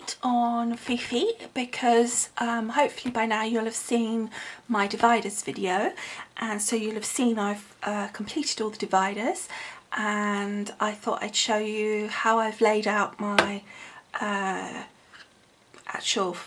update on Fifi because hopefully by now you'll have seen my dividers video, and so you'll have seen I've completed all the dividers, and I thought I'd show you how I've laid out my actual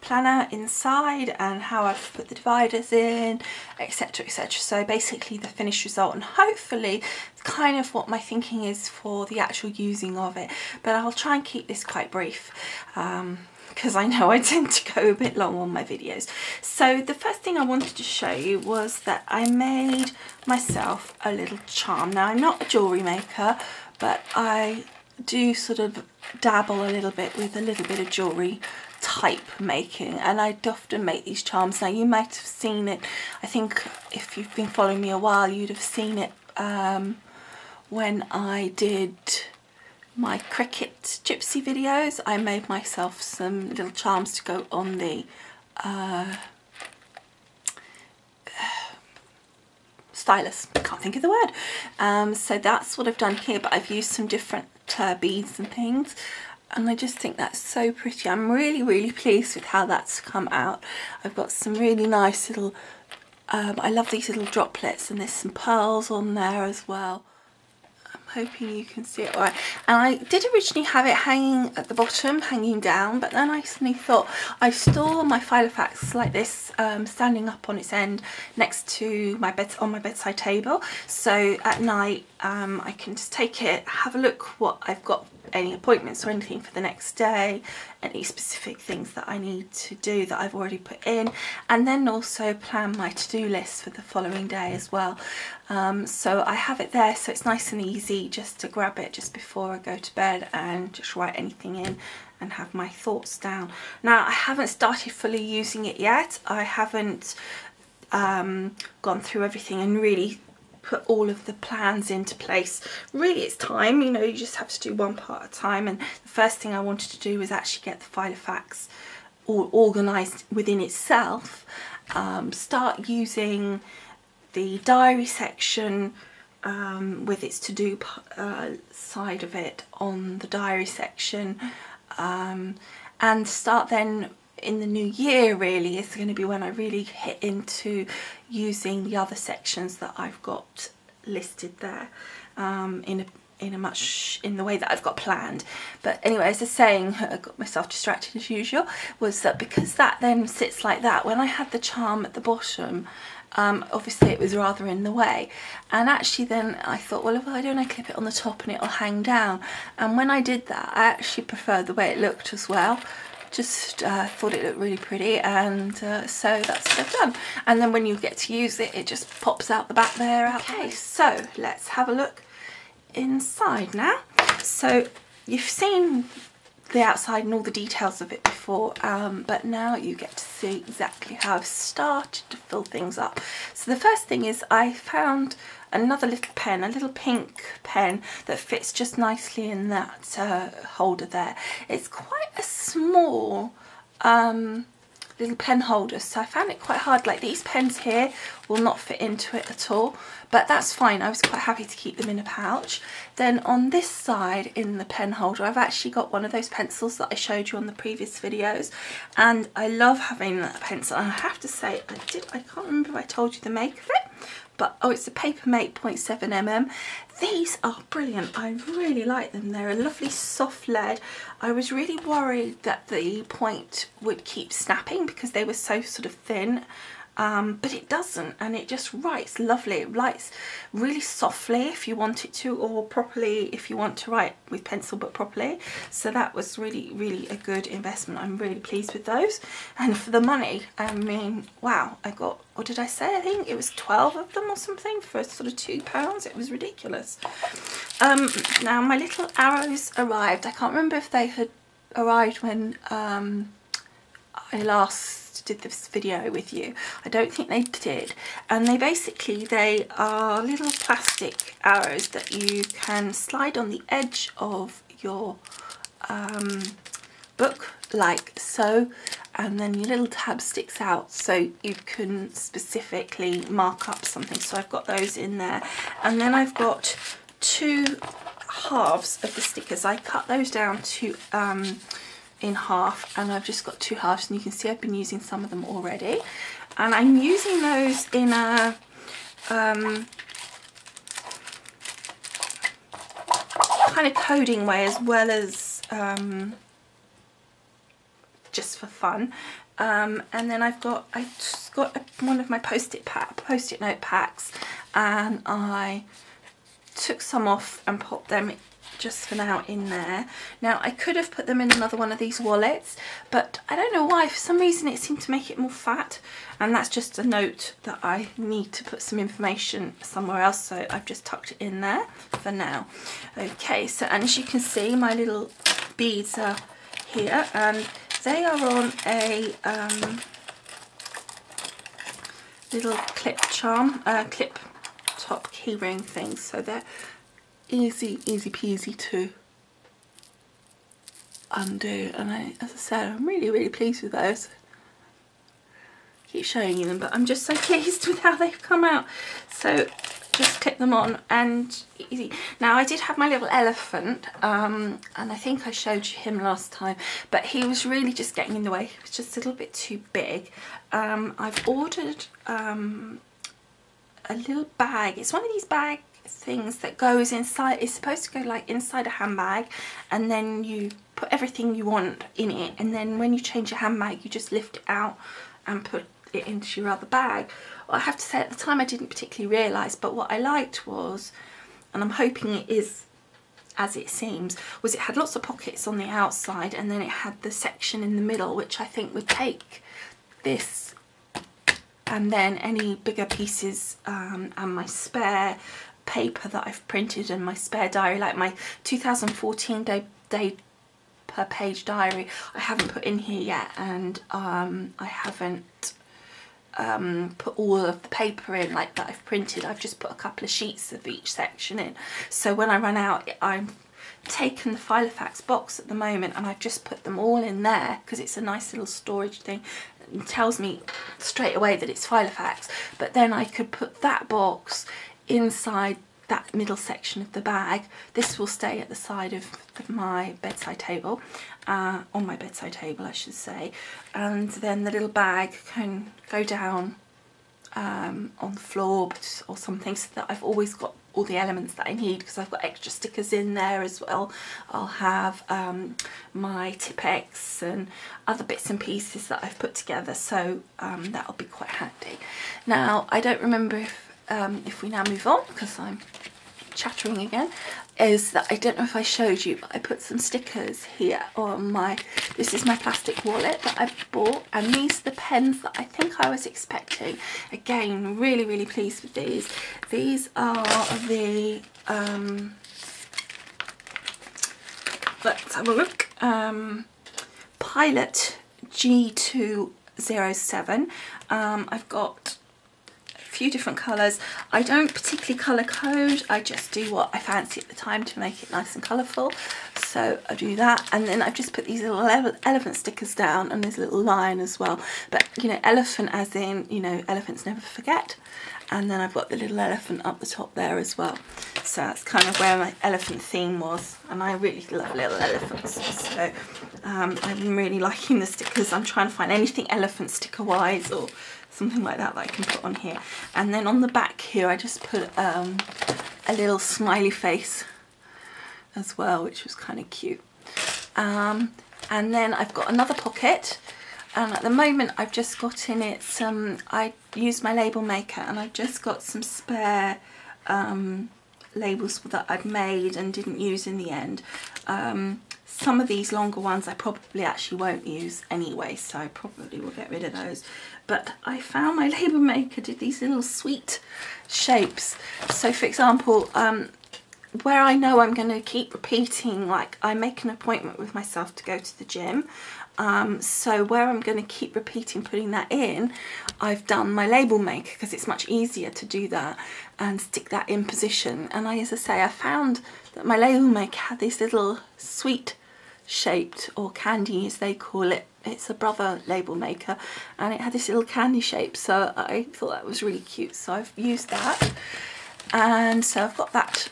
planner inside and how I've put the dividers in, etc, etc. So basically the finished result, and hopefully it's kind of what my thinking is for the actual using of it, but I'll try and keep this quite brief because I know I tend to go a bit long on my videos. So the first thing I wanted to show you was that I made myself a little charm. Now I'm not a jewellery maker, but I do sort of dabble a little bit with a little bit of jewellery type making, and I'd often make these charms. Now you might have seen it, I think if you've been following me a while you'd have seen it when I did my cricket gypsy videos. I made myself some little charms to go on the stylus, I can't think of the word. So that's what I've done here, but I've used some different beads and things, and I just think that's so pretty. I'm really pleased with how that's come out. I've got some really nice little, I love these little droplets, and there's some pearls on there as well. I'm hoping you can see it all right. And I did originally have it hanging at the bottom, hanging down, but then I suddenly thought I store my Filofax like this, standing up on its end next to my bed, on my bedside table, so at night I can just take it, have a look what I've got, any appointments or anything for the next day, any specific things that I need to do that I've already put in, and then also plan my to-do list for the following day as well. So I have it there, so it's nice and easy just to grab it just before I go to bed and just write anything in and have my thoughts down. Now I haven't started fully using it yet. I haven't gone through everything and really put all of the plans into place. Really it's time, you know, you just have to do one part at a time, and the first thing I wanted to do was actually get the Filofax all organised within itself, start using the diary section with its to-do side of it on the diary section, and start then in the new year really is going to be when I really hit into using the other sections that I've got listed there in the way that I've got planned. But anyway, as I was saying, I got myself distracted as usual, was that because that then sits like that, when I had the charm at the bottom, obviously it was rather in the way, and actually then I thought, well, why don't I clip it on the top and it'll hang down? And when I did that, I actually preferred the way it looked as well. Just thought it looked really pretty, and so that's what I've done. And then when you get to use it, it just pops out the back there. Okay, so let's have a look inside now. So you've seen the outside and all the details of it before, but now you get to see exactly how I've started to fill things up. So the first thing is I found another little pen, a little pink pen that fits just nicely in that holder there. It's quite a small little pen holder, so I found it quite hard. Like these pens here will not fit into it at all, but that's fine. I was quite happy to keep them in a pouch. Then on this side in the pen holder, I've actually got one of those pencils that I showed you on the previous videos, and I love having that pencil. And I have to say, I can't remember if I told you the make of it, but oh, it's a Papermate 0.7mm. These are brilliant. I really like them. They're a lovely soft lead. I was really worried that the point would keep snapping because they were so sort of thin, but it doesn't, and it just writes lovely. It writes really softly if you want it to, or properly if you want to write with pencil but properly. So that was really a good investment. I'm really pleased with those, and for the money, I mean, wow, I got, what did I say? I think it was 12 of them or something for sort of £2. It was ridiculous. Now my little arrows arrived. I can't remember if they had arrived when I last did this video with you. I don't think they did, and they are little plastic arrows that you can slide on the edge of your book like so, and then your little tab sticks out so you can specifically mark up something. So I've got those in there, and then I've got two halves of the stickers. I cut those down to in half, and I've just got 2 halves, and you can see I've been using some of them already, and I'm using those in a kind of coding way as well as just for fun. And then I just got one of my post-it note packs, and I took some off and popped them just for now in there. Now I could have put them in another one of these wallets, but I don't know why, for some reason it seemed to make it more fat, and that's just a note that I need to put some information somewhere else, so I've just tucked it in there for now. Okay, so and as you can see, my little beads are here, and they are on a little clip top keyring thing, so they're easy peasy to undo, and as I said, I'm really pleased with those. Keep showing you them, but I'm just so pleased with how they've come out. So just clip them on and easy. Now I did have my little elephant, and I think I showed you him last time, but he was really just getting in the way. He was just a little bit too big. I've ordered a little bag. It's one of these bag things that goes inside. It's supposed to go like inside a handbag, and then you put everything you want in it, and then when you change your handbag you just lift it out and put it into your other bag. Well, I have to say at the time I didn't particularly realise, but what I liked was, and I'm hoping it is as it seems, was it had lots of pockets on the outside, and then it had the section in the middle which I think would take this and then any bigger pieces and my spare paper that I've printed and my spare diary, like my 2014 day per page diary, I haven't put in here yet, and I haven't put all of the paper in like that I've printed. I've just put a couple of sheets of each section in, so when I run out I've taken the Filofax box at the moment and I've just put them all in there because it's a nice little storage thing. It tells me straight away that it's Filofax, but then I could put that box inside that middle section of the bag. This will stay at the side of my bedside table, on my bedside table I should say, and then the little bag can go down on the floor or something, so that I've always got all the elements that I need, because I've got extra stickers in there as well. I'll have my Tipex and other bits and pieces that I've put together, so that'll be quite handy. Now I don't remember if we now move on, because I'm chattering again, is that I don't know if I showed you, but I put some stickers here on my, this is my plastic wallet that I bought, and these are the pens that I think I was expecting. Again, really pleased with these. These are the let's have a look, Pilot G207. I've got few different colours. I don't particularly colour code, I just do what I fancy at the time to make it nice and colourful, so I do that. And then I've just put these little elephant stickers down, and there's a little lion as well, but you know, elephant as in, you know, elephants never forget. And then I've got the little elephant up the top there as well, so that's kind of where my elephant theme was, and I really love little elephants, so I've been really liking the stickers. I'm trying to find anything elephant sticker wise or something like that I can put on here. And then on the back here I just put a little smiley face as well, which was kind of cute. And then I've got another pocket, and at the moment I've just got in it some, I used my label maker and I've just got some spare labels that I'd made and didn't use in the end. Some of these longer ones I probably actually won't use anyway, so I probably will get rid of those. But I found my label maker did these little sweet shapes. So for example, where I know I'm going to keep repeating, like I make an appointment with myself to go to the gym, so where I'm going to keep repeating putting that in, I've done my label maker because it's much easier to do that and stick that in position. And as I say, I found that my label maker had this little sweet shaped, or candy as they call it, it's a Brother label maker, and it had this little candy shape, so I thought that was really cute, so I've used that. And so I've got that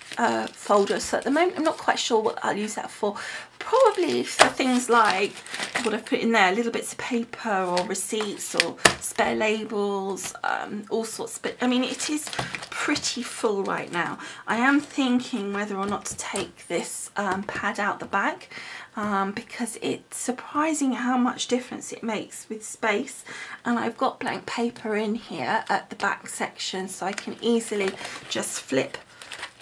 folder, so at the moment I'm not quite sure what I'll use that for, probably for things like what I've put in there, little bits of paper or receipts or spare labels, all sorts. But I mean, it is pretty full right now. I am thinking whether or not to take this pad out the bag, because it's surprising how much difference it makes with space. And I've got blank paper in here at the back section, so I can easily just flip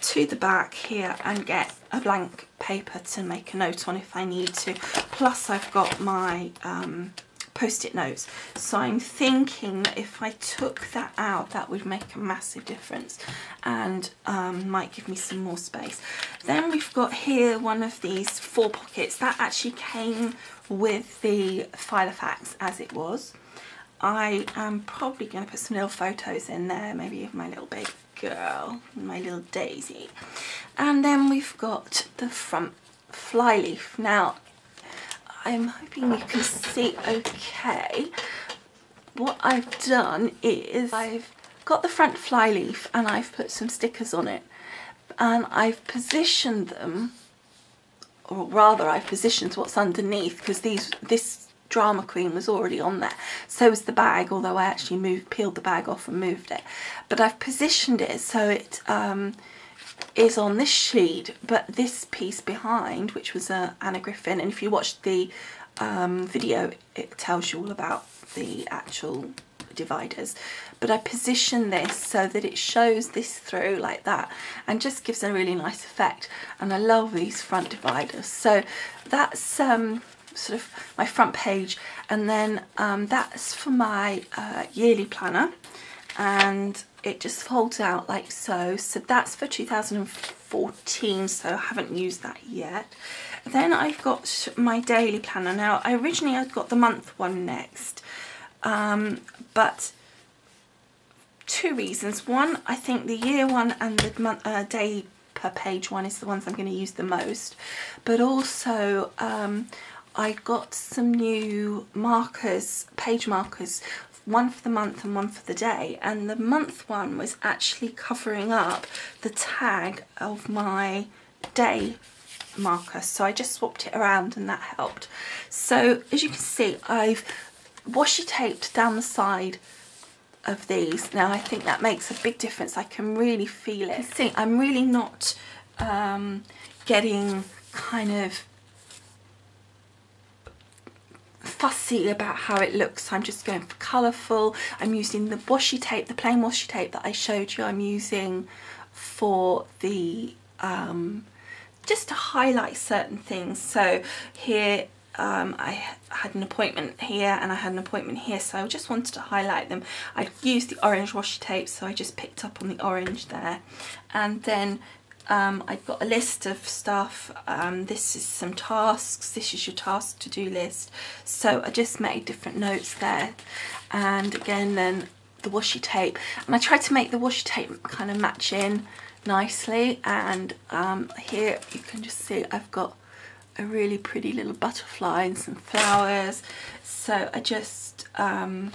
to the back here and get a blank paper to make a note on if I need to. Plus I've got my post-it notes, so I'm thinking that if I took that out, that would make a massive difference and might give me some more space. Then we've got here one of these 4 pockets that actually came with the Filofax as it was. I am probably going to put some little photos in there, maybe of my little baby girl, my little Daisy. And then we've got the front flyleaf. Now, I'm hoping you can see okay. What I've done is I've got the front flyleaf and I've put some stickers on it, and I've positioned them, or rather I've positioned what's underneath, because this Drama Queen was already on there. So was the bag, although I actually peeled the bag off and moved it. But I've positioned it so it is on this sheet, but this piece behind, which was Anna Griffin, and if you watch the video, it tells you all about the actual dividers. But I position this so that it shows this through like that, and just gives a really nice effect. And I love these front dividers. So that's sort of my front page, and then that's for my yearly planner, and it just folds out like so. So that's for 2014, so I haven't used that yet. Then I've got my daily planner. Now originally I'd got the month one next, but 2 reasons. One, I think the year one and the month day per page one is the ones I'm going to use the most, but also I got some new markers, page markers, one for the month and one for the day, and the month one was actually covering up the tag of my day marker, so I just swapped it around and that helped. So as you can see, I've washi taped down the side of these. Now I think that makes a big difference. I can really feel it. See, I'm really not getting kind of fussy about how it looks. I'm just going for colourful. I'm using the washi tape, the plain washi tape that I showed you. I'm using for the just to highlight certain things. So here I had an appointment here and I had an appointment here, so I just wanted to highlight them. I used the orange washi tape, so I just picked up on the orange there. And then I've got a list of stuff. This is some tasks. This is your task to-do list. So I just made different notes there. And again, then the washi tape. And I tried to make the washi tape kind of match in nicely. And here you can just see I've got a really pretty little butterfly and some flowers. So I just, again,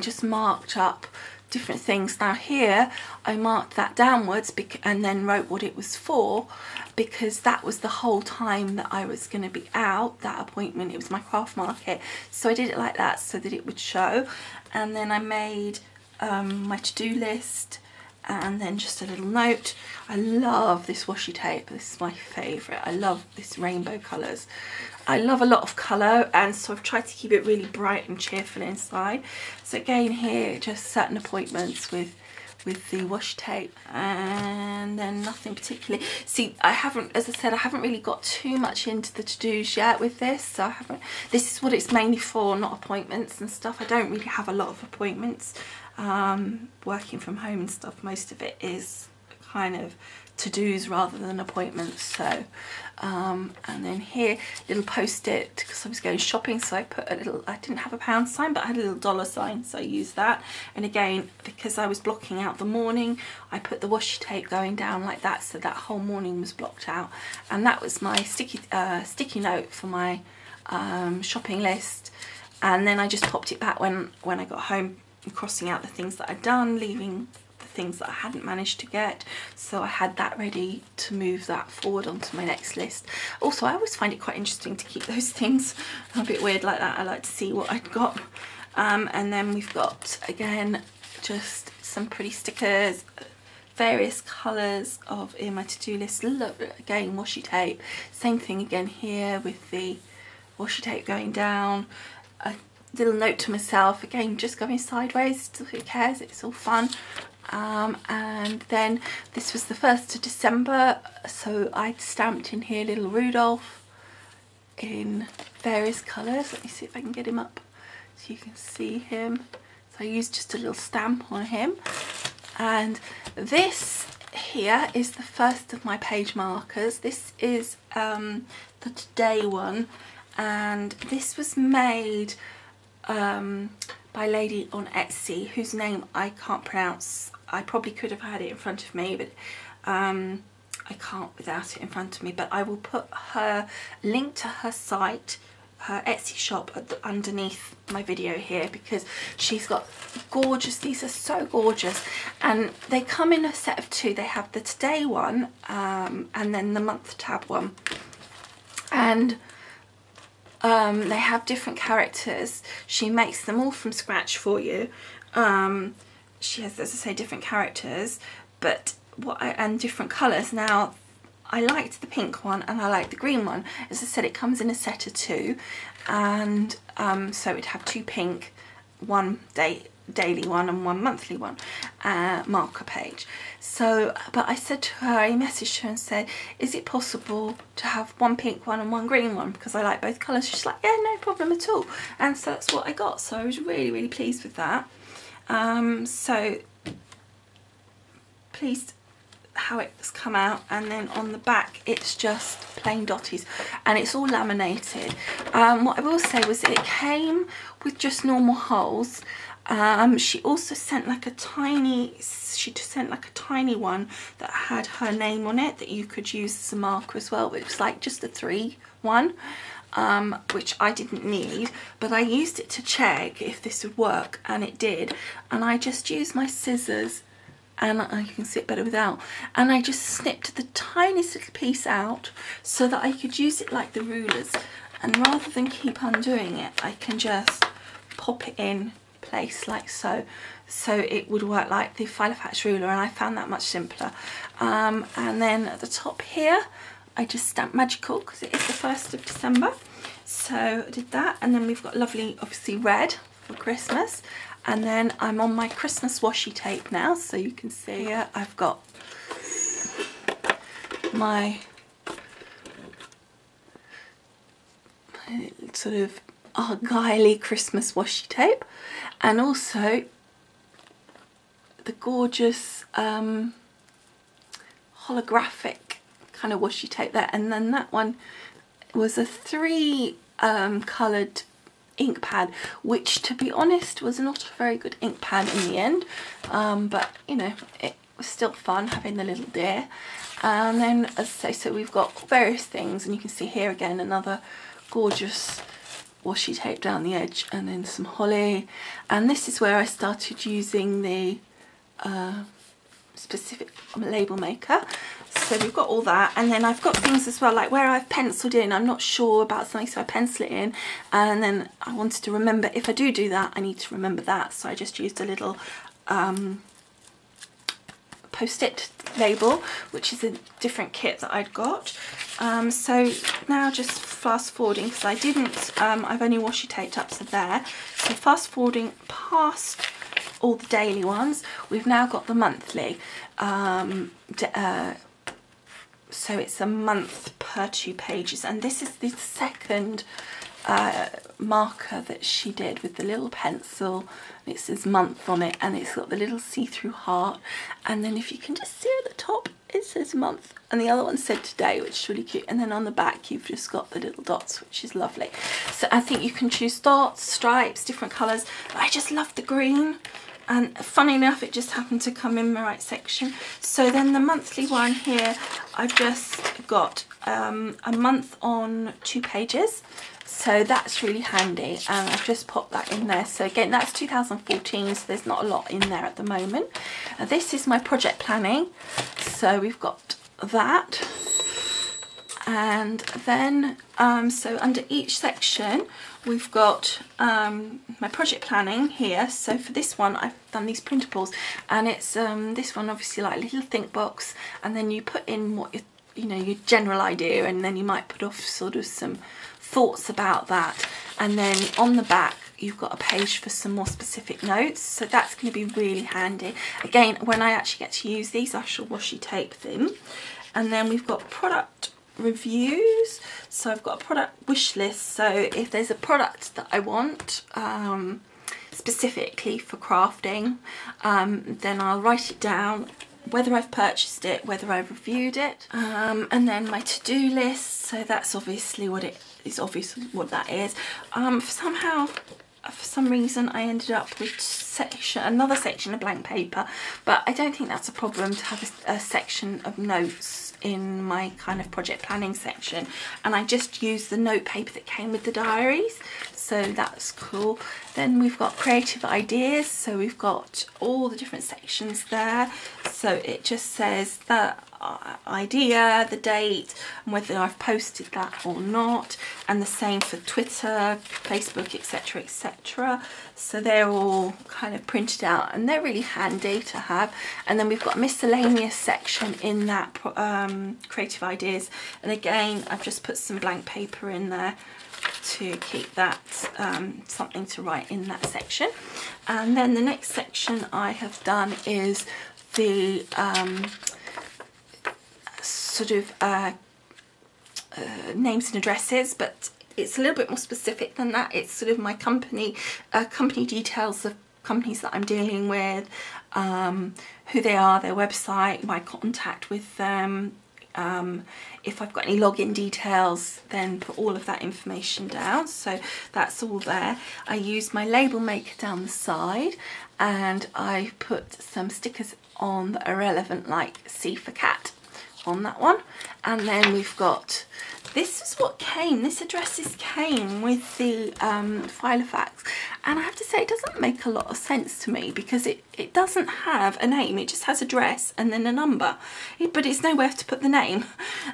just marked up different things. Now here I marked that downwards and then wrote what it was for, because that was the whole time that I was going to be out, that appointment. It was my craft market, so I did it like that so that it would show. And then I made my to-do list, and then just a little note. I love this washi tape. This is my favourite. I love this rainbow colours. I love a lot of colour, and so I've tried to keep it really bright and cheerful inside. So again here, just certain appointments with the washi tape, and then nothing particularly. See, I haven't, as I said, I haven't really got too much into the to-dos yet with this, so I haven't, this is what it's mainly for, not appointments and stuff. I don't really have a lot of appointments. Working from home and stuff, most of it is kind of to-dos rather than appointments. So and then here, little post-it, because I was going shopping, so I put a little, I didn't have a pound sign, but I had a little dollar sign, so I used that. And again, because I was blocking out the morning, I put the washi tape going down like that, so that whole morning was blocked out. And that was my sticky note for my shopping list. And then I just popped it back when I got home, crossing out the things that I'd done, leaving the the things that I hadn't managed to get, so I had that ready to move that forward onto my next list. Also, I always find it quite interesting to keep those things a bit weird like that. I like to see what I'd got. And then we've got, again, just some pretty stickers, various colours of in my to-do list. Look, again, washi tape. Same thing again here with the washi tape going down. A little note to myself, again, just going sideways, who cares, it's all fun. And then this was the 1st of December, so I stamped in here little Rudolph in various colours. Let me see if I can get him up so you can see him. So I used just a little stamp on him. And this here is the first of my page markers. This is the today one, and this was made by a lady on Etsy whose name I can't pronounce. I probably could have had it in front of me, but I can't without it in front of me. But I will put her link to her site, her Etsy shop, underneath my video here, because she's got gorgeous, these are so gorgeous, and they come in a set of 2. They have the today one and then the month tab one, and they have different characters. She makes them all from scratch for you. She has, as I say, different characters, but and different colours. Now, I liked the pink one and I liked the green one. As I said, it comes in a set of 2, and so it'd have 2 pink, 1 daily one and 1 monthly one marker page. So, but I said to her, I messaged her and said, is it possible to have 1 pink one and 1 green one, because I like both colours? She's like, yeah, no problem at all. And so that's what I got, so I was really, really pleased with that. So pleased how it's come out. And then on the back it's just plain dotties and it's all laminated. What I will say was it came with just normal holes. She also sent like a tiny one that had her name on it that you could use as a marker as well. It was like just a 3 one, which I didn't need, but I used it to check if this would work, and it did. And I just used my scissors, and you can see it better without, and I just snipped the tiniest little piece out so that I could use it like the rulers, and rather than keep undoing it, I can just pop it in place like so, so it would work like the Filofax ruler, and I found that much simpler. And then at the top here I just stamped magical because it is the 1st of December, so I did that. And then we've got lovely, obviously, red for Christmas. And then I'm on my Christmas washi tape now, so you can see here I've got my sort of argyle-y Christmas washi tape, and also the gorgeous holographic kind of washi tape there. And then that one was a 3 coloured ink pad, which, to be honest, was not a very good ink pad in the end, but you know, it was still fun having the little deer. And then, as I say, so we've got various things, and you can see here again another gorgeous washi tape down the edge, and then some holly. And this is where I started using the specific label maker. So we've got all that, and then I've got things as well, like where I've penciled in, I'm not sure about something, so I pencil it in, and then I wanted to remember, if I do that, I need to remember that, so I just used a little post-it label, which is a different kit that I'd got. So now just fast forwarding, because I didn't, I've only washi taped up to there, so fast forwarding past all the daily ones, we've now got the monthly. So it's a month per 2 pages, and this is the second marker that she did with the little pencil. It says month on it, and it's got the little see-through heart, and then if you can just see at the top it says month, and the other one said today, which is really cute. And then on the back you've just got the little dots, which is lovely. So I think you can choose dots, stripes, different colours. I just love the green, and funny enough it just happened to come in my right section. So then the monthly one here, I've just got a month on 2 pages. so that's really handy, and I've just popped that in there. So again, that's 2014, so there's not a lot in there at the moment. This is my project planning, so we've got that, and then so under each section we've got my project planning here. So for this one I've done these printables, and it's this one obviously like a little think box, and then you put in what your general idea, and then you might put off sort of some thoughts about that, and then on the back you've got a page for some more specific notes. So that's going to be really handy. Again, when I actually get to use these, I shall washi tape them. And then we've got product reviews. So I've got a product wish list. So if there's a product that I want specifically for crafting, then I'll write it down, whether I've purchased it, whether I've reviewed it, and then my to-do list. So that's obviously what it is, obviously what that is. For some reason I ended up with another section of blank paper, but I don't think that's a problem to have a section of notes in my kind of project planning section, and I just used the note paper that came with the diaries, so that's cool. Then we've got creative ideas, so we've got all the different sections there. So it just says the idea, the date, and whether I've posted that or not, and the same for Twitter, Facebook, etc, etc. So they're all kind of printed out, and they're really handy to have. And then we've got a miscellaneous section in that creative ideas, and again I've just put some blank paper in there to keep that something to write in that section. And then the next section I have done is the sort of names and addresses, but it's a little bit more specific than that. It's sort of my company details of companies that I'm dealing with, who they are, their website, my contact with them. If I've got any login details, then put all of that information down. So that's all there. I use my label maker down the side, and I put some stickers on that are relevant, like C for cat on that one. And then we've got, this is what came, this addresses came with the Filofax, and I have to say it doesn't make a lot of sense to me, because it doesn't have a name, it just has address and then a number, but it's nowhere to put the name.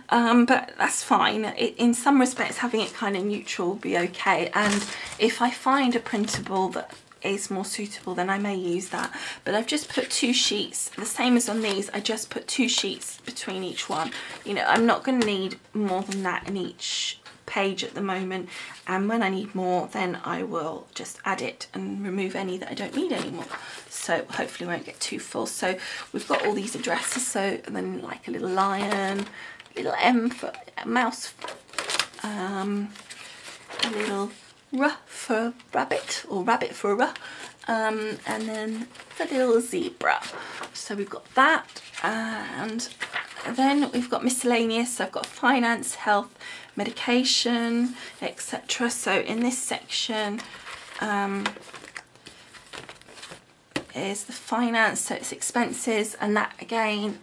But that's fine. In some respects having it kind of neutral will be okay, and if I find a printable that is more suitable, then I may use that. But I've just put 2 sheets, the same as on these. I just put 2 sheets between each one. I'm not going to need more than that in each page at the moment, and when I need more, then I will just add it and remove any that I don't need anymore. So hopefully I won't get too full. So we've got all these addresses, so and then like a little lion, a little M for a mouse, a little R for rabbit, or rabbit for a R, and then the little zebra. So we've got that, and then we've got miscellaneous. So I've got finance, health, medication, etc. So in this section is the finance, so it's expenses, and that again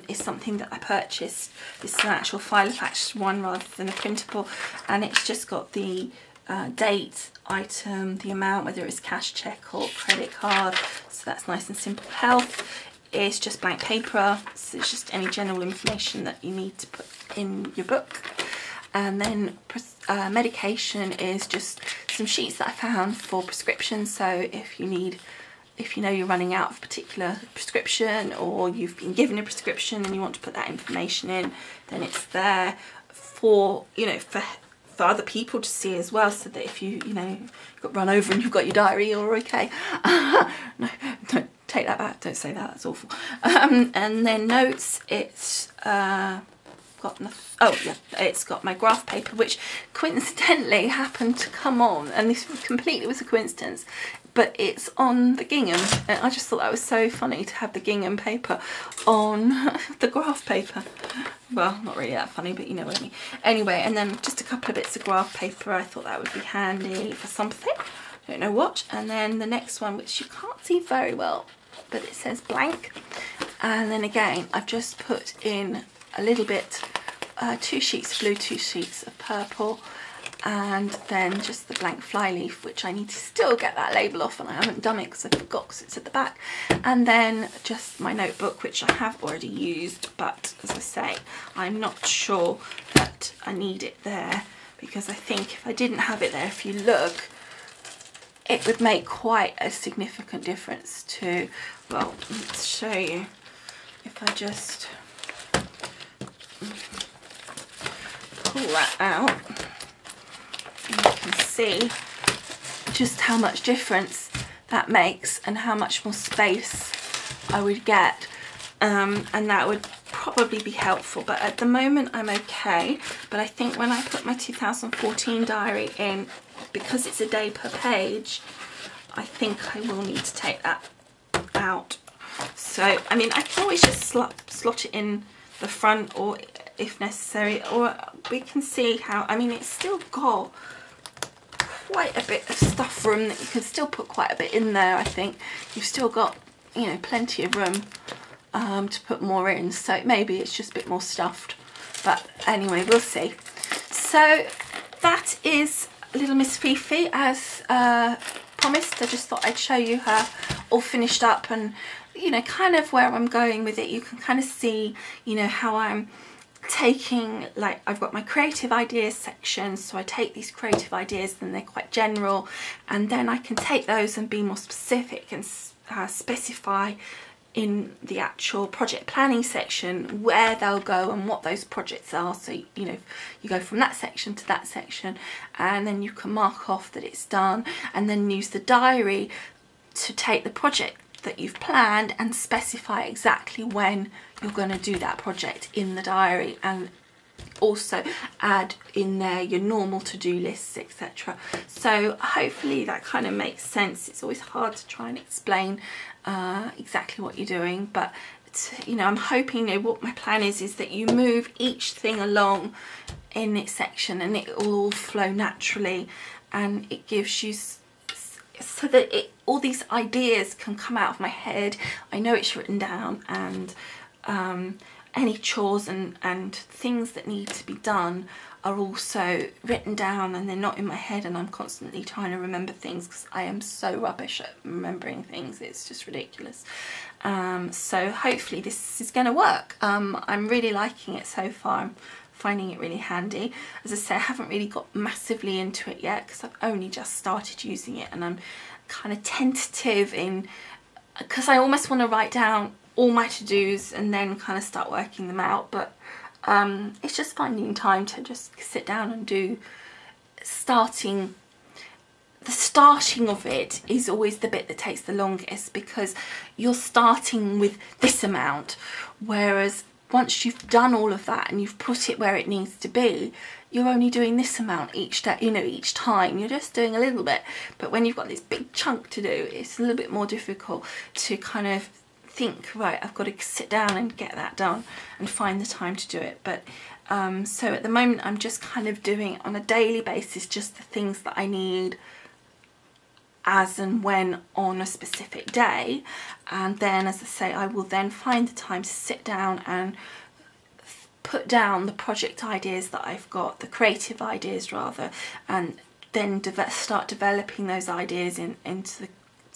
is something that I purchased. This is an actual Filofax one rather than a printable, and it's just got the date, item, the amount, whether it's cash, check or credit card. So that's nice and simple. Health is just blank paper, so it's just any general information that you need to put in your book. And then medication is just some sheets that I found for prescriptions. So if you know you're running out of a particular prescription, or you've been given a prescription and you want to put that information in, then it's there for for other people to see as well, so that if you got run over and you've got your diary, you're okay. No, don't take that back, don't say that, that's awful. And then notes, it's it's got my graph paper, which coincidentally happened to come on, and this completely was a coincidence, but it's on the gingham, and I just thought that was so funny to have the gingham paper on the graph paper. Well, not really that funny, but you know what I mean. Anyway, and then just a couple of bits of graph paper. I thought that would be handy for something, I don't know what. And then the next one, which you can't see very well, but it says blank, and then again I've just put in a little bit, 2 sheets of blue, 2 sheets of purple, and then just the blank flyleaf, which I need to still get that label off, and I haven't done it because I forgot because it's at the back. And then just my notebook, which I have already used, but as I say, I'm not sure that I need it there, because I think if I didn't have it there, if you look, it would make quite a significant difference to, well, let's show you. If I just pull that out, you can see just how much difference that makes and how much more space I would get, and that would probably be helpful. But at the moment I'm okay, but I think when I put my 2014 diary in, because it's a day per page, I think I will need to take that out. So I mean, I can always just slot it in the front, or if necessary, or we can see how, I mean, it's still got quite a bit of stuff room that you can still put quite a bit in there. I think you've still got, you know, plenty of room to put more in, so maybe it's just a bit more stuffed, but anyway, we'll see. So that is little Miss Fifi, as promised. I just thought I'd show you her all finished up, and you know, kind of where I'm going with it. You can kind of see, you know, how I'm taking, like, I've got my creative ideas section, so I take these creative ideas, and they're quite general, and then I can take those and be more specific and specify in the actual project planning section where they'll go and what those projects are. So you know, you go from that section to that section, and then you can mark off that it's done, and then use the diary to take the project that you've planned and specify exactly when you're going to do that project in the diary, and also add in there your normal to-do lists, etc. So hopefully that kind of makes sense. It's always hard to try and explain exactly what you're doing, but you know, I'm hoping, you know, what my plan is that you move each thing along in its section, and it will all flow naturally, and it gives you, so that all these ideas can come out of my head. I know it's written down, and any chores and things that need to be done are also written down, and they're not in my head, and I'm constantly trying to remember things because I am so rubbish at remembering things. It's just ridiculous. So hopefully this is going to work. I'm really liking it so far. I'm finding it really handy. As I say, I haven't really got massively into it yet because I've only just started using it, and I'm kind of tentative in, because I almost want to write down all my to-dos and then kind of start working them out, but it's just finding time to just sit down and do. The starting of it is always the bit that takes the longest, because you're starting with this amount, whereas once you've done all of that and you've put it where it needs to be, you're only doing this amount each day, you know, each time. You're just doing a little bit. But when you've got this big chunk to do, it's a little bit more difficult to kind of think, right, I've got to sit down and get that done and find the time to do it. But so at the moment I'm just kind of doing on a daily basis just the things that I need as and when on a specific day, and then, as I say, I will then find the time to sit down and put down the project ideas that I've got, the creative ideas rather, and then start developing those ideas into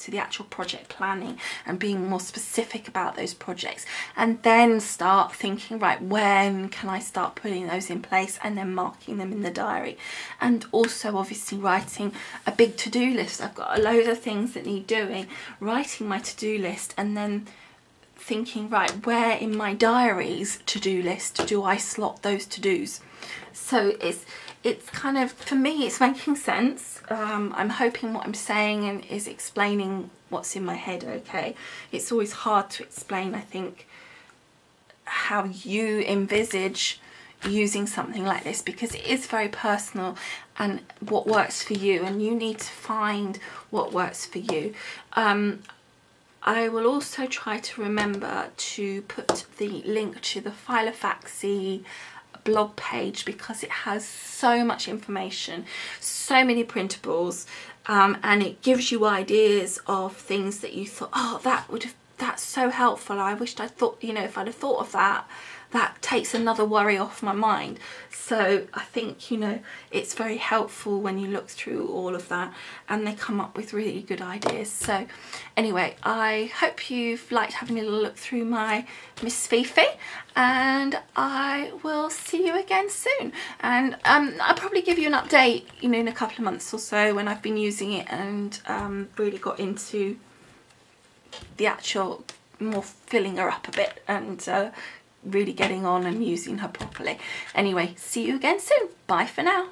the actual project planning and being more specific about those projects, and then start thinking, right, when can I start putting those in place, and then marking them in the diary. And also obviously writing a big to-do list. I've got a load of things that need doing, writing my to-do list, and then thinking, right, where in my diary's to-do list do I slot those to-dos? So it's kind of, for me, it's making sense. I'm hoping what I'm saying and is explaining what's in my head okay. It's always hard to explain, I think, how you envisage using something like this, because it is very personal and what works for you, and you need to find what works for you. I will also try to remember to put the link to the Filofax blog page, because it has so much information, so many printables, and it gives you ideas of things that you thought, oh, that that's so helpful. I wished I thought, you know, if I'd have thought of that, that takes another worry off my mind. So I think, you know, it's very helpful when you look through all of that and they come up with really good ideas. So anyway, I hope you've liked having a little look through my Miss Fifi, and I will see you again soon. And I'll probably give you an update, you know, in a couple of months or so when I've been using it and really got into the actual more filling her up a bit and really getting on and using her properly. Anyway, see you again soon. Bye for now.